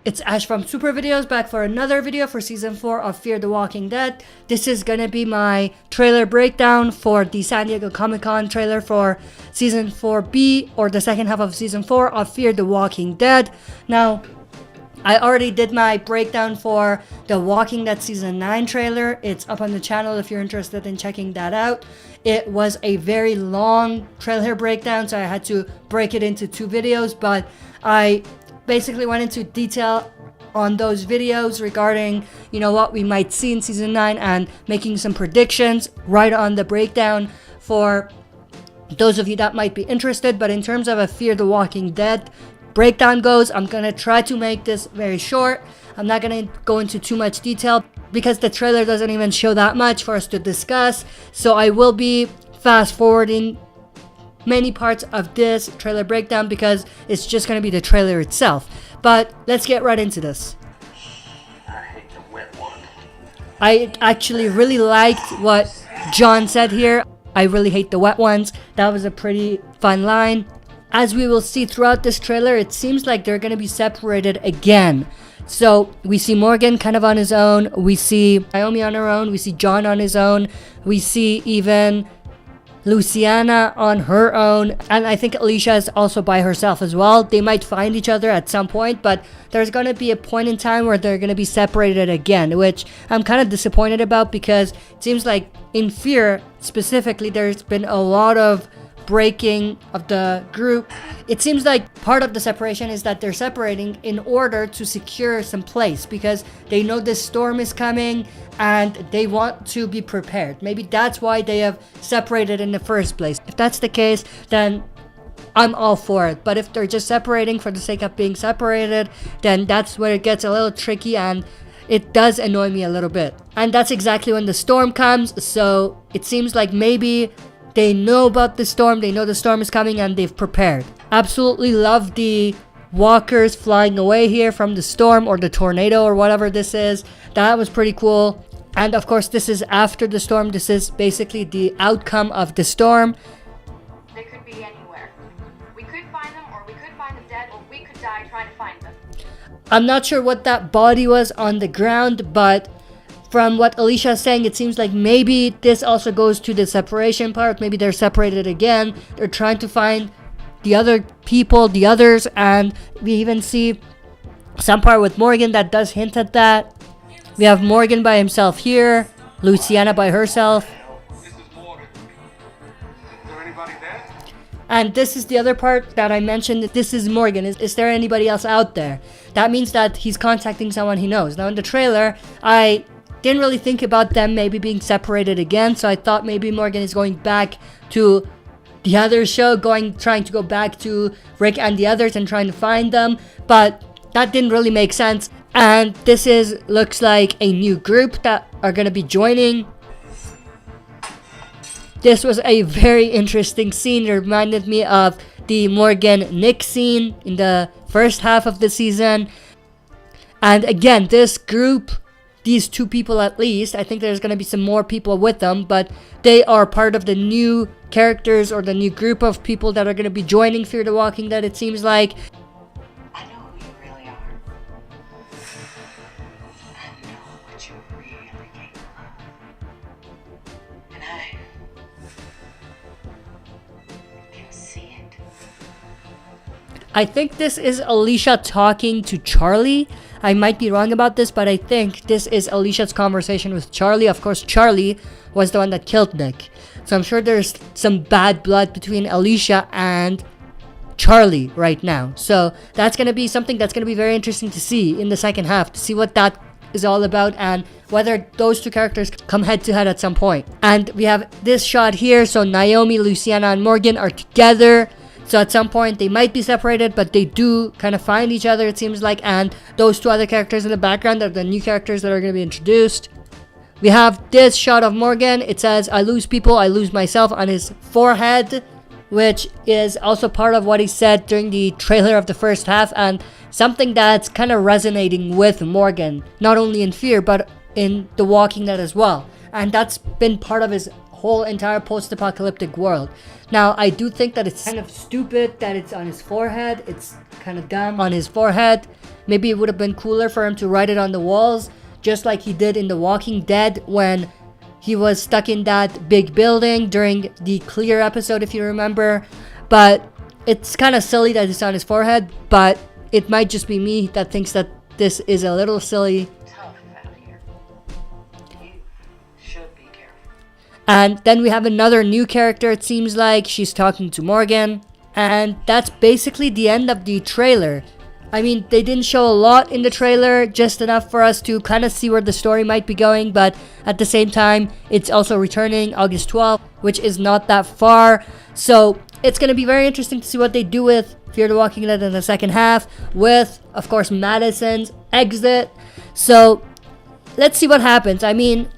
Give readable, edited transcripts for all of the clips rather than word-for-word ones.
It's Ash from Super Videos, back for another video for Season 4 of Fear the Walking Dead. This is gonna be my trailer breakdown for the San Diego Comic-Con trailer for Season 4B, or the second half of Season 4 of Fear the Walking Dead. Now, I already did my breakdown for the Walking Dead Season 9 trailer. It's up on the channel if you're interested in checking that out. It was a very long trailer breakdown, so I had to break it into 2 videos, but I basically went into detail on those videos regarding, what we might see in Season 9 and making some predictions right on the breakdown for those of you that might be interested. But in terms of a Fear the Walking Dead breakdown goes, I'm gonna try to make this very short. I'm not gonna go into too much detail because the trailer doesn't even show that much for us to discuss, so I will be fast forwarding many parts of this trailer breakdown because it's just going to be the trailer itself. But let's get right into this. I actually really liked what John said here. I really hate the wet ones. That was a pretty fun line. As we will see throughout this trailer, it seems like they're going to be separated again. So we see Morgan kind of on his own. We see Naomi on her own. We see John on his own. We see even Luciana on her own, and I think Alicia is also by herself as well. They might find each other at some point, but there's going to be a point in time where they're going to be separated again, which I'm kind of disappointed about because it seems like in Fear specifically there's been a lot of breaking of the group. It seems like part of the separation is that they're separating in order to secure some place because they know this storm is coming and they want to be prepared. Maybe that's why they have separated in the first place. If that's the case, then I'm all for it. But if they're just separating for the sake of being separated, then that's where it gets a little tricky, and it does annoy me a little bit. And that's exactly when the storm comes, so it seems like maybe they know about the storm, they know the storm is coming, and they've prepared. Absolutely love the walkers flying away here from the storm or the tornado or whatever this is. That was pretty cool. And of course, this is after the storm. This is basically the outcome of the storm. They could be anywhere. We could find them, or we could find them dead, or we could die trying to find them. I'm not sure what that body was on the ground, but from what Alicia is saying, it seems like maybe this also goes to the separation part. Maybe they're separated again. They're trying to find the other people, the others, and we even see some part with Morgan that does hint at that. We have Morgan by himself here, Luciana by herself. This is Morgan. Is there anybody there? And this is the other part that I mentioned. This is Morgan. Is there anybody else out there? That means that he's contacting someone he knows. Now in the trailer, I didn't really think about them maybe being separated again, so I thought maybe Morgan is going back to the other show, trying to go back to Rick and the others and trying to find them, but that didn't really make sense. And this looks like a new group that are going to be joining. This was a very interesting scene. It reminded me of the Morgan-Nick scene in the first half of the season. And again, this group, these 2 people at least, I think there's going to be some more people with them, but they are part of the new characters or the new group of people that are going to be joining Fear the Walking Dead, it seems like. I know who you really are. I know what you're really capable of. And I can see it. I think this is Alicia talking to Charlie. I might be wrong about this, but I think this is Alicia's conversation with Charlie. Of course, Charlie was the one that killed Nick. So I'm sure there's some bad blood between Alicia and Charlie right now. So that's going to be something that's going to be very interesting to see in the second half, to see what that is all about and whether those 2 characters come head to head at some point. And we have this shot here. So Naomi, Luciana, and Morgan are together. So at some point they might be separated, but they do kind of find each other, it seems like. And those 2 other characters in the background are the new characters that are going to be introduced. We have this shot of Morgan. It says, "I lose people, I lose myself," on his forehead, which is also part of what he said during the trailer of the first half, and something that's kind of resonating with Morgan, not only in Fear, but in The Walking Dead as well. And that's been part of his whole entire post-apocalyptic world. Now, I do think that it's kind of stupid that it's on his forehead. It's kind of dumb on his forehead. Maybe it would have been cooler for him to write it on the walls, just like he did in The Walking Dead when he was stuck in that big building during the Clear episode, if you remember. But it's kind of silly that it's on his forehead, but it might just be me that thinks that this is a little silly. Tough out here. You should be careful. And then we have another new character, it seems like. She's talking to Morgan. And that's basically the end of the trailer. I mean, they didn't show a lot in the trailer, just enough for us to kind of see where the story might be going, but at the same time, it's also returning August 12th, which is not that far. So it's going to be very interesting to see what they do with Fear the Walking Dead in the second half, with, of course, Madison's exit. So let's see what happens. I mean,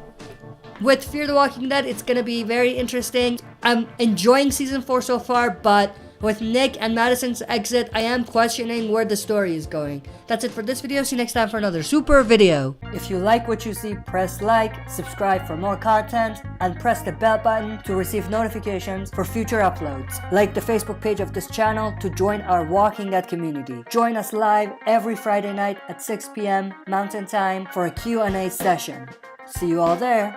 with Fear the Walking Dead, it's going to be very interesting. I'm enjoying season 4 so far, but with Nick and Madison's exit, I am questioning where the story is going. That's it for this video. See you next time for another super video. If you like what you see, press like, subscribe for more content, and press the bell button to receive notifications for future uploads. Like the Facebook page of this channel to join our Walking Dead community. Join us live every Friday night at 6 p.m. Mountain Time for a Q&A session. See you all there.